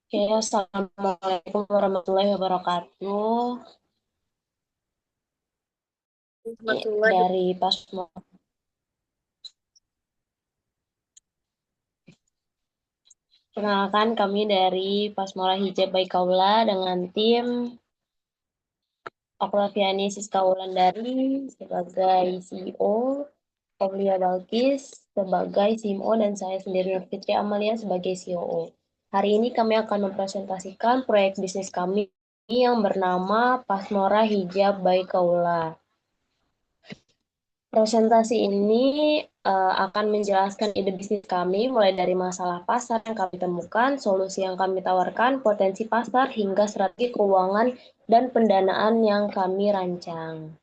Oke, Assalamualaikum warahmatullahi wabarakatuh. Rahmatullahi. Dari Pasmo, Perkenalkan kami dari Pasmora Hijab Baik Kaula dengan tim Oktaviani Siska Wulandari sebagai CEO, Aulia Balkis sebagai CMO, dan saya sendiri Nur Fitri Amalia sebagai COO. Hari ini kami akan mempresentasikan proyek bisnis kami yang bernama Pasmora Hijab Baik Kaula. Presentasi ini akan menjelaskan ide bisnis kami, mulai dari masalah pasar yang kami temukan, solusi yang kami tawarkan, potensi pasar, hingga strategi keuangan dan pendanaan yang kami rancang.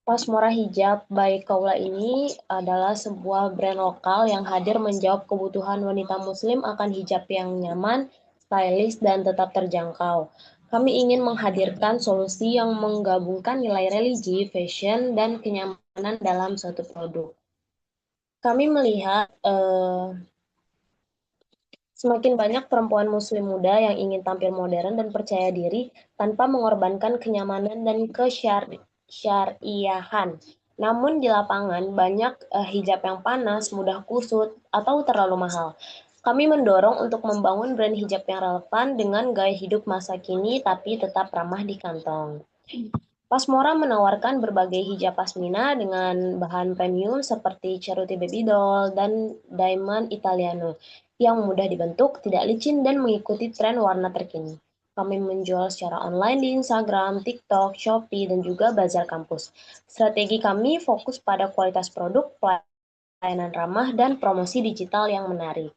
Pasmora Hijab by Kaula ini adalah sebuah brand lokal yang hadir menjawab kebutuhan wanita muslim akan hijab yang nyaman, stylish, dan tetap terjangkau. Kami ingin menghadirkan solusi yang menggabungkan nilai religi, fashion, dan kenyamanan dalam suatu produk. Kami melihat semakin banyak perempuan muslim muda yang ingin tampil modern dan percaya diri tanpa mengorbankan kenyamanan dan kesyariahan. Namun di lapangan banyak hijab yang panas, mudah kusut, atau terlalu mahal. Kami mendorong untuk membangun brand hijab yang relevan dengan gaya hidup masa kini tapi tetap ramah di kantong. Pasmora menawarkan berbagai hijab pasmina dengan bahan premium seperti Ceruti Baby Doll dan Diamond Italiano yang mudah dibentuk, tidak licin, dan mengikuti tren warna terkini. Kami menjual secara online di Instagram, TikTok, Shopee, dan juga bazar kampus. Strategi kami fokus pada kualitas produk, pelayanan ramah, dan promosi digital yang menarik.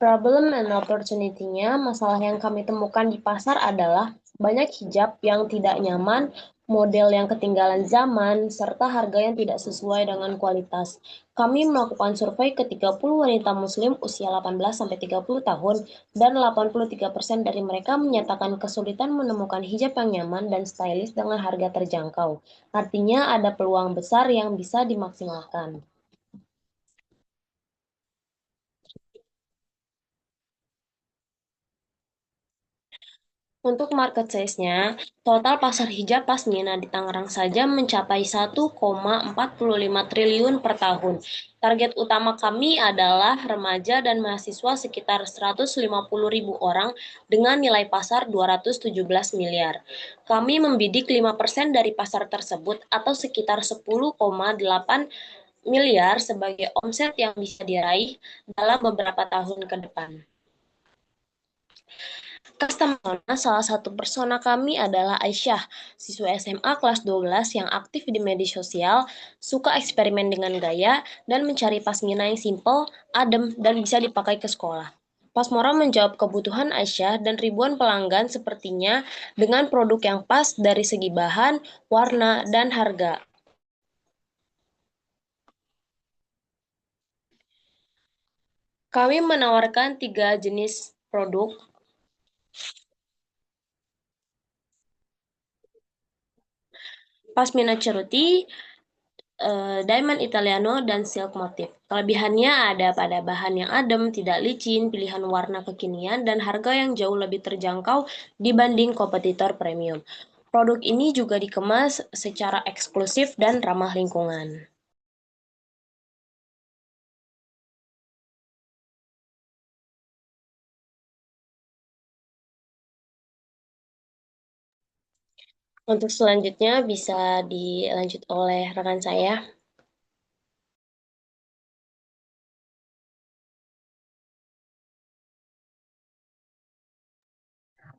Problem and opportunity-nya, masalah yang kami temukan di pasar adalah banyak hijab yang tidak nyaman, model yang ketinggalan zaman, serta harga yang tidak sesuai dengan kualitas. Kami melakukan survei ke 30 wanita muslim usia 18-30 tahun, dan 83% dari mereka menyatakan kesulitan menemukan hijab yang nyaman dan stylish dengan harga terjangkau. Artinya ada peluang besar yang bisa dimaksimalkan. Untuk market size-nya, total pasar hijab pasmina di Tangerang saja mencapai 1,45 triliun per tahun. Target utama kami adalah remaja dan mahasiswa sekitar 150.000 orang dengan nilai pasar 217 miliar. Kami membidik 5% dari pasar tersebut atau sekitar 10,8 miliar sebagai omset yang bisa diraih dalam beberapa tahun ke depan. Customer salah satu persona kami adalah Aisyah, siswa SMA kelas 12 yang aktif di media sosial, suka eksperimen dengan gaya, dan mencari pasmina yang simple, adem, dan bisa dipakai ke sekolah. Pasmora menjawab kebutuhan Aisyah dan ribuan pelanggan sepertinya dengan produk yang pas dari segi bahan, warna, dan harga. Kami menawarkan 3 jenis produk: Pasmina Ceruti, Diamond Italiano, dan Silk Motif. Kelebihannya ada pada bahan yang adem, tidak licin, pilihan warna kekinian, dan harga yang jauh lebih terjangkau dibanding kompetitor premium. Produk ini juga dikemas secara eksklusif dan ramah lingkungan. Untuk selanjutnya bisa dilanjut oleh rekan saya.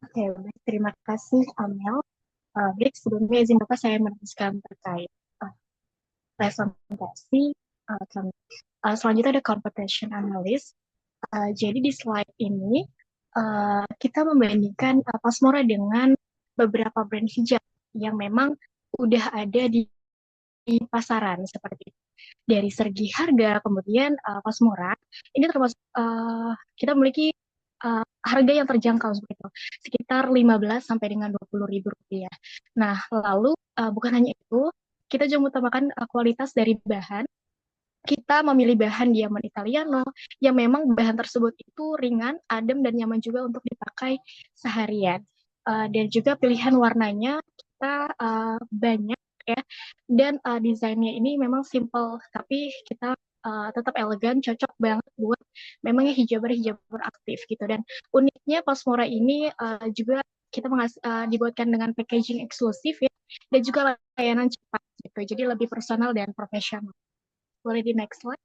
Oke, baik. Terima kasih, Amel. Baik, sebelumnya izin Bapak saya meneruskan terkait uh, presentasi kami. Selanjutnya ada competition analysis. Jadi di slide ini kita membandingkan Pasmora dengan beberapa brand hijab yang memang udah ada di pasaran seperti itu. Dari segi harga, kemudian Pasmora ini termasuk kita memiliki harga yang terjangkau seperti itu, sekitar 15 sampai dengan 20 ribu rupiah. Nah, lalu bukan hanya itu, kita juga mengutamakan kualitas dari bahan kita memilih bahan diamond italiano yang memang bahan tersebut itu ringan, adem, dan nyaman juga untuk dipakai seharian. Dan juga pilihan warnanya kita banyak ya, dan desainnya ini memang simple, tapi kita tetap elegan, cocok banget buat memangnya hijaber-hijaber aktif gitu. Dan uniknya Pasmora ini juga kita dibuatkan dengan packaging eksklusif ya, dan juga layanan cepat gitu. Jadi lebih personal dan profesional. Boleh di next slide.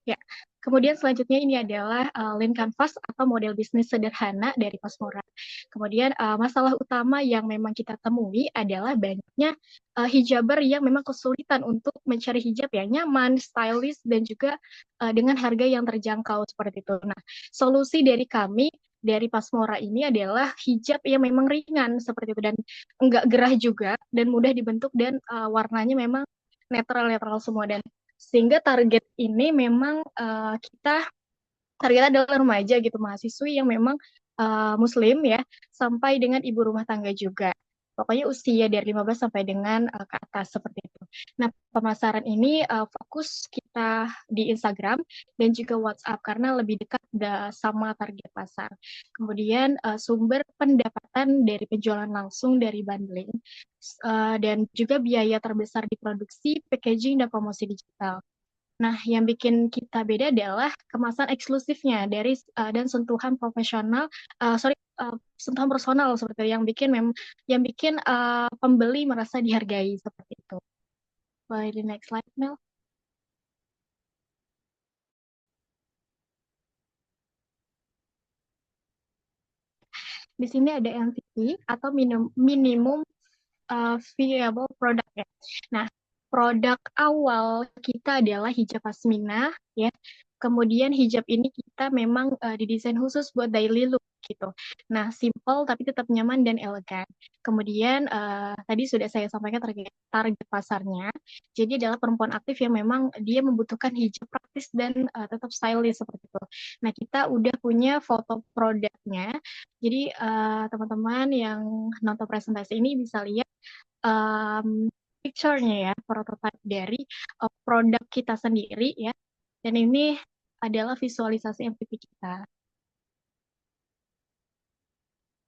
Ya, kemudian selanjutnya ini adalah lean canvas atau model bisnis sederhana dari Pasmora. Kemudian masalah utama yang memang kita temui adalah banyaknya hijaber yang memang kesulitan untuk mencari hijab yang nyaman, stylish, dan juga dengan harga yang terjangkau seperti itu. Nah, solusi dari kami dari Pasmora ini adalah hijab yang memang ringan seperti itu dan enggak gerah juga dan mudah dibentuk dan warnanya memang netral-netral semua dan sehingga target ini memang kita targetnya adalah remaja gitu, mahasiswi yang memang muslim ya, sampai dengan ibu rumah tangga juga. Pokoknya usia dari 15 sampai dengan ke atas seperti itu. Nah, pemasaran ini fokus kita di Instagram dan juga WhatsApp karena lebih dekat sama target pasar. Kemudian sumber pendapatan dari penjualan langsung dari bundling dan juga biaya terbesar di produksi, packaging, dan promosi digital. Nah, yang bikin kita beda adalah kemasan eksklusifnya dari dan sentuhan profesional, sentuhan personal seperti itu, yang bikin pembeli merasa dihargai seperti itu. Boleh di next slide, Mel. Di sini ada MVP atau minimum viable product ya. Nah, produk awal kita adalah hijab pasmina ya. Kemudian hijab ini kita memang didesain khusus buat daily look gitu. Nah, simple tapi tetap nyaman dan elegan. Kemudian tadi sudah saya sampaikan target pasarnya. Jadi adalah perempuan aktif yang memang dia membutuhkan hijab praktis dan tetap stylish seperti itu. Nah, kita udah punya foto produknya. Jadi teman-teman yang nonton presentasi ini bisa lihat picture-nya ya, prototype dari produk kita sendiri ya. Dan ini adalah visualisasi MVP kita.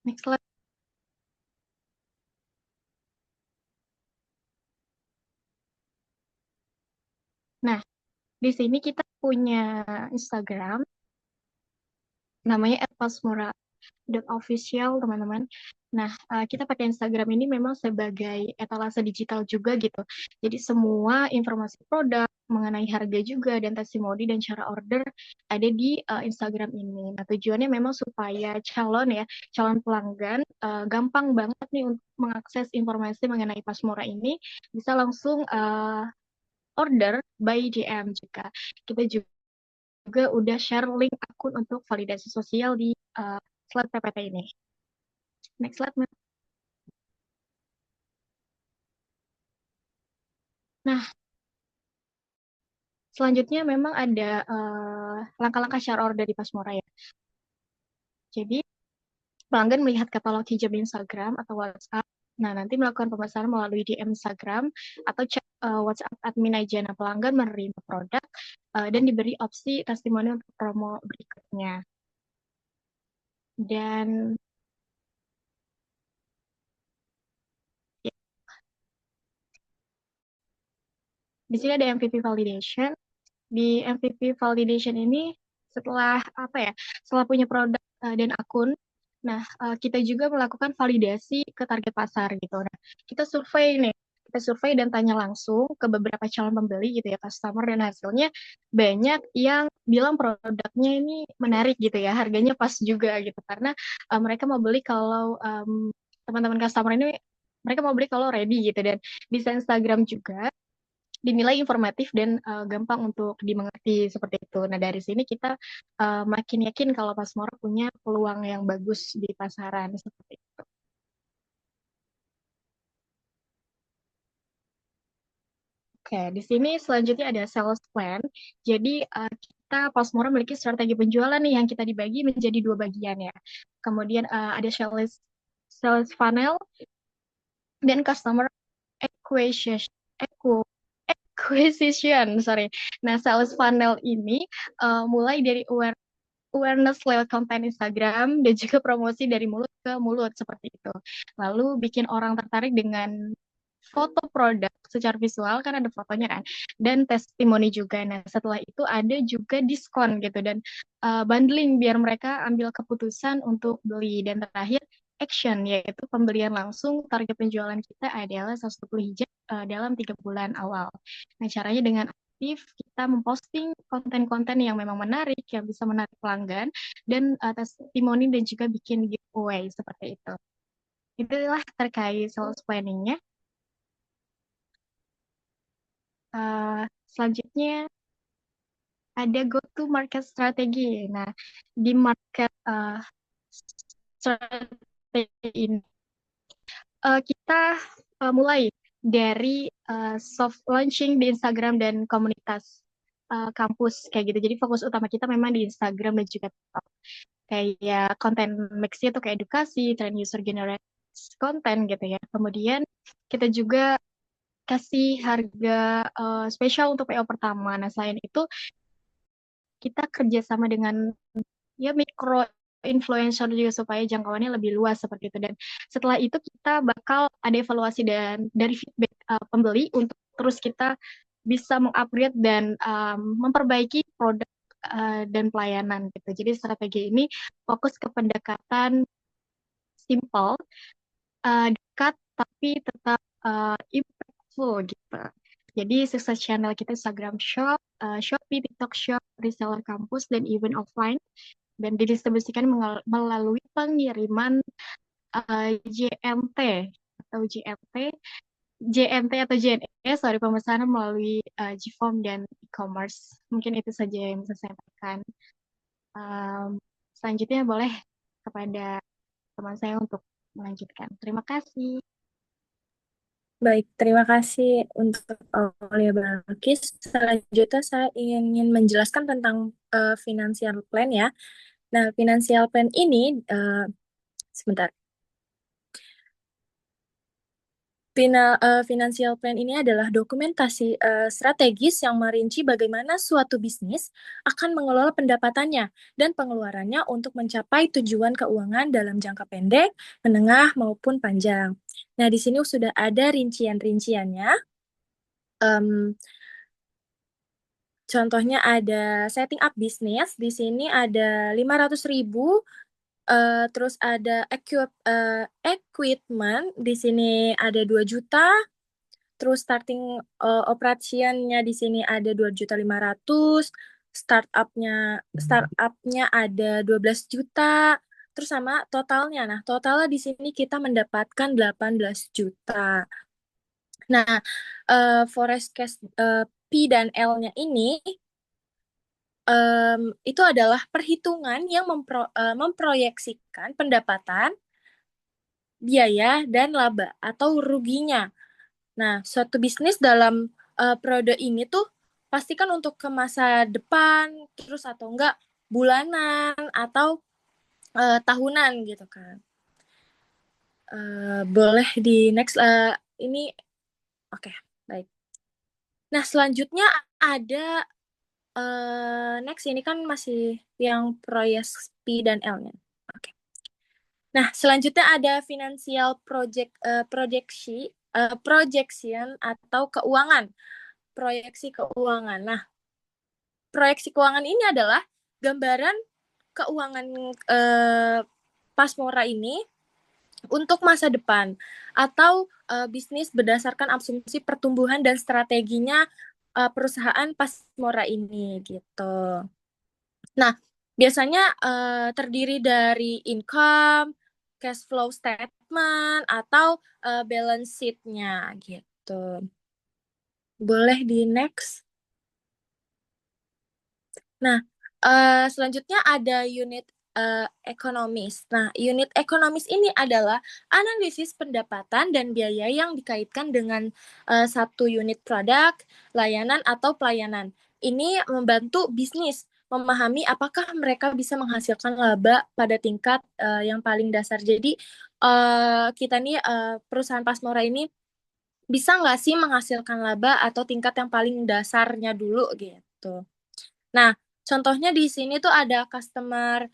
Next slide. Nah, di sini kita punya Instagram, namanya @pasmura.official teman-teman. Nah, kita pakai Instagram ini memang sebagai etalase digital juga gitu. Jadi semua informasi produk mengenai harga juga dan testimoni dan cara order ada di Instagram ini. Nah, tujuannya memang supaya calon pelanggan gampang banget nih untuk mengakses informasi mengenai Pasmura ini bisa langsung order by DM juga. Kita juga udah share link akun untuk validasi sosial di slide PPT ini. Next slide, Mas. Nah, selanjutnya memang ada langkah-langkah share order di Pasmora ya. Jadi, pelanggan melihat katalog hijab di Instagram atau WhatsApp. Nah, nanti melakukan pemesanan melalui DM Instagram atau chat WhatsApp admin aja. Nah, pelanggan menerima produk dan diberi opsi testimoni untuk promo berikutnya. Dan ya, di sini ada MVP validation. Di MVP validation ini setelah apa ya? Setelah punya produk dan akun, nah kita juga melakukan validasi ke target pasar gitu. Nah, kita survei dan tanya langsung ke beberapa calon pembeli gitu ya, customer dan hasilnya banyak yang bilang produknya ini menarik gitu ya, harganya pas juga gitu karena mereka mau beli kalau teman-teman customer ini mereka mau beli kalau ready gitu dan desain Instagram juga dinilai informatif dan gampang untuk dimengerti seperti itu. Nah, dari sini kita makin yakin kalau Pasmora punya peluang yang bagus di pasaran seperti itu. Oke, di sini selanjutnya ada sales plan. Jadi kita Pasmora memiliki strategi penjualan nih yang kita dibagi menjadi 2 bagian ya. Kemudian ada sales funnel dan customer acquisition. acqu- Acquisition, sorry. Nah, sales funnel ini mulai dari awareness lewat konten Instagram dan juga promosi dari mulut ke mulut seperti itu. Lalu bikin orang tertarik dengan foto produk secara visual kan ada fotonya kan, dan testimoni juga. Nah, setelah itu ada juga diskon gitu dan bundling biar mereka ambil keputusan untuk beli. Dan terakhir action, yaitu pembelian langsung. Target penjualan kita adalah 110 hijab dalam 3 bulan awal. Nah, caranya dengan aktif kita memposting konten-konten yang memang menarik, yang bisa menarik pelanggan, dan testimoni dan juga bikin giveaway seperti itu. Itulah terkait sales planning-nya. Selanjutnya ada go to market strategi. Nah, di market strategi ini kita mulai dari soft launching di Instagram dan komunitas kampus kayak gitu. Jadi fokus utama kita memang di Instagram dan juga TikTok. Kayak konten mixnya itu kayak edukasi, trend user generate konten gitu ya. Kemudian kita juga kasih harga spesial untuk PO pertama. Nah, selain itu kita kerjasama dengan ya mikro influencer juga supaya jangkauannya lebih luas seperti itu. Dan setelah itu kita bakal ada evaluasi dan dari feedback pembeli untuk terus kita bisa mengupgrade dan memperbaiki produk dan pelayanan gitu. Jadi strategi ini fokus ke pendekatan simple, dekat tapi tetap impactful gitu. Jadi sukses channel kita Instagram Shop, Shopee, TikTok Shop, reseller kampus, dan event offline. Dan didistribusikan melalui pengiriman JMT atau JMT, JMT atau JNE, sorry, pemesanan melalui GForm dan e-commerce. Mungkin itu saja yang bisa saya sampaikan. Selanjutnya boleh kepada teman saya untuk melanjutkan. Terima kasih. Baik, terima kasih untuk Aulia Balkis. Selanjutnya saya ingin menjelaskan tentang financial plan ya. Nah, financial plan ini, sebentar. Financial plan ini adalah dokumentasi strategis yang merinci bagaimana suatu bisnis akan mengelola pendapatannya dan pengeluarannya untuk mencapai tujuan keuangan dalam jangka pendek, menengah, maupun panjang. Nah, di sini sudah ada rincian-rinciannya. Contohnya ada setting up bisnis, di sini ada 500.000, terus ada equipment, di sini ada 2 juta, terus starting operationnya di sini ada 2.500.000, startupnya ada 12 juta, terus sama totalnya. Nah, totalnya di sini kita mendapatkan 18 juta. Nah, forecast P dan L-nya ini itu adalah perhitungan yang memproyeksikan pendapatan, biaya, dan laba atau ruginya. Nah, suatu bisnis dalam periode ini tuh pastikan untuk ke masa depan, terus atau enggak bulanan atau tahunan gitu kan. Boleh di next ini, oke, baik. Nah, selanjutnya ada next ini kan masih yang proyek P dan L-nya. Oke. Nah, selanjutnya ada financial projection atau keuangan. Proyeksi keuangan. Nah, proyeksi keuangan ini adalah gambaran keuangan Pasmora ini untuk masa depan atau bisnis berdasarkan asumsi pertumbuhan dan strateginya perusahaan Pasmora ini gitu. Nah, biasanya terdiri dari income, cash flow statement, atau balance sheet-nya gitu. Boleh di next. Nah, selanjutnya ada unit ekonomis. Nah, unit ekonomis ini adalah analisis pendapatan dan biaya yang dikaitkan dengan satu unit produk, layanan, atau pelayanan. Ini membantu bisnis memahami apakah mereka bisa menghasilkan laba pada tingkat yang paling dasar. Jadi kita nih perusahaan Pasmora ini bisa nggak sih menghasilkan laba atau tingkat yang paling dasarnya dulu gitu. Nah, contohnya di sini tuh ada customer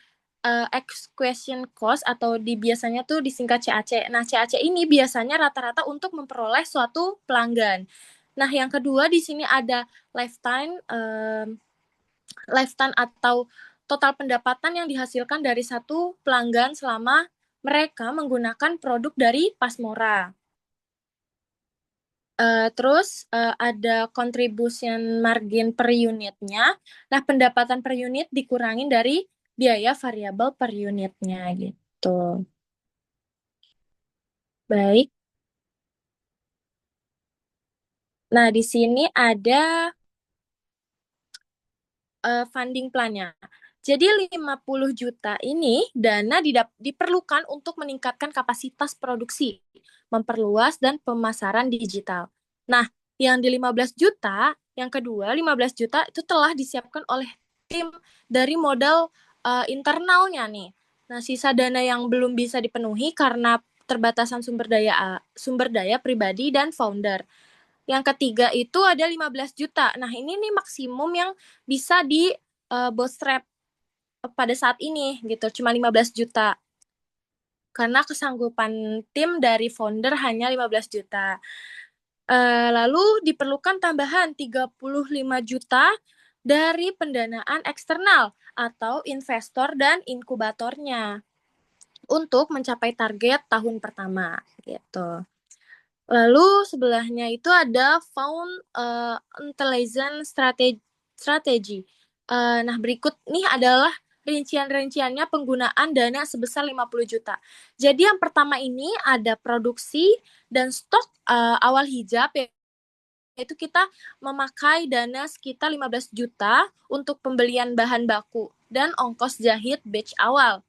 acquisition cost atau biasanya tuh disingkat CAC. Nah, CAC ini biasanya rata-rata untuk memperoleh suatu pelanggan. Nah, yang kedua di sini ada lifetime atau total pendapatan yang dihasilkan dari satu pelanggan selama mereka menggunakan produk dari Pasmora. Terus ada contribution margin per unitnya. Nah, pendapatan per unit dikurangin dari biaya variabel per unitnya gitu. Baik. Nah, di sini ada funding plan-nya. Jadi 50 juta ini dana diperlukan untuk meningkatkan kapasitas produksi, memperluas dan pemasaran digital. Nah, yang di 15 juta, yang kedua 15 juta itu telah disiapkan oleh tim dari modal internalnya nih. Nah, sisa dana yang belum bisa dipenuhi karena terbatasan sumber daya pribadi dan founder. Yang ketiga itu ada 15 juta. Nah, ini nih maksimum yang bisa di bootstrap pada saat ini gitu, cuma 15 juta. Karena kesanggupan tim dari founder hanya 15 juta. Lalu diperlukan tambahan 35 juta dari pendanaan eksternal atau investor dan inkubatornya untuk mencapai target tahun pertama gitu. Lalu sebelahnya itu ada Found Intelligence Strategy. Nah, berikut nih adalah rincian-rinciannya penggunaan dana sebesar 50 juta. Jadi yang pertama ini ada produksi dan stok awal hijab, yaitu kita memakai dana sekitar 15 juta untuk pembelian bahan baku dan ongkos jahit batch awal.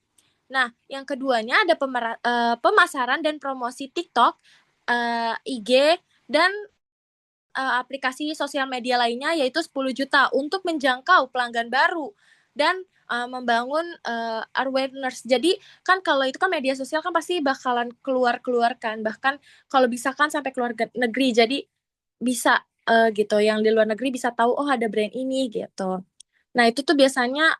Nah, yang keduanya ada pemasaran dan promosi TikTok, IG, dan aplikasi sosial media lainnya yaitu 10 juta untuk menjangkau pelanggan baru dan membangun awareness. Jadi kan kalau itu kan media sosial kan pasti bakalan keluar kan, bahkan kalau bisa kan sampai keluar negeri. Jadi bisa gitu yang di luar negeri bisa tahu oh ada brand ini gitu. Nah, itu tuh biasanya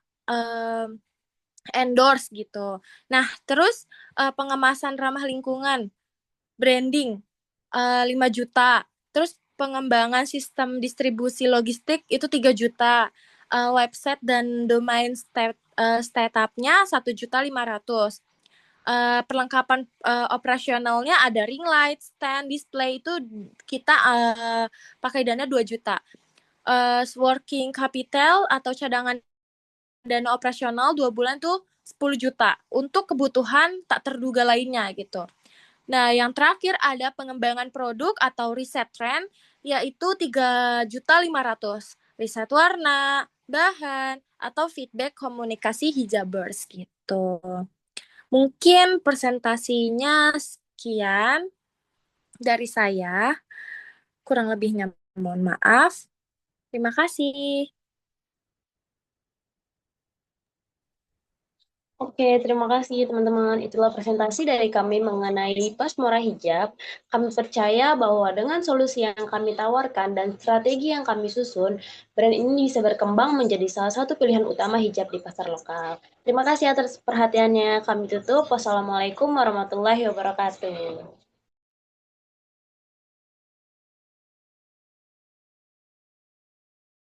endorse gitu. Nah, terus pengemasan ramah lingkungan, branding 5 juta. Terus pengembangan sistem distribusi logistik itu 3 juta. Website dan domain startup-nya 1.500.000. Perlengkapan operasionalnya ada ring light, stand, display itu kita pakai dana 2 juta. Working capital atau cadangan dana operasional 2 bulan tuh 10 juta untuk kebutuhan tak terduga lainnya gitu. Nah, yang terakhir ada pengembangan produk atau riset tren, yaitu 3.500.000. Riset warna, bahan, atau feedback komunikasi hijabers gitu. Mungkin presentasinya sekian dari saya. Kurang lebihnya mohon maaf. Terima kasih. Oke, terima kasih teman-teman. Itulah presentasi dari kami mengenai Pasmora Hijab. Kami percaya bahwa dengan solusi yang kami tawarkan dan strategi yang kami susun, brand ini bisa berkembang menjadi salah satu pilihan utama hijab di pasar lokal. Terima kasih atas perhatiannya. Kami tutup. Wassalamualaikum warahmatullahi wabarakatuh.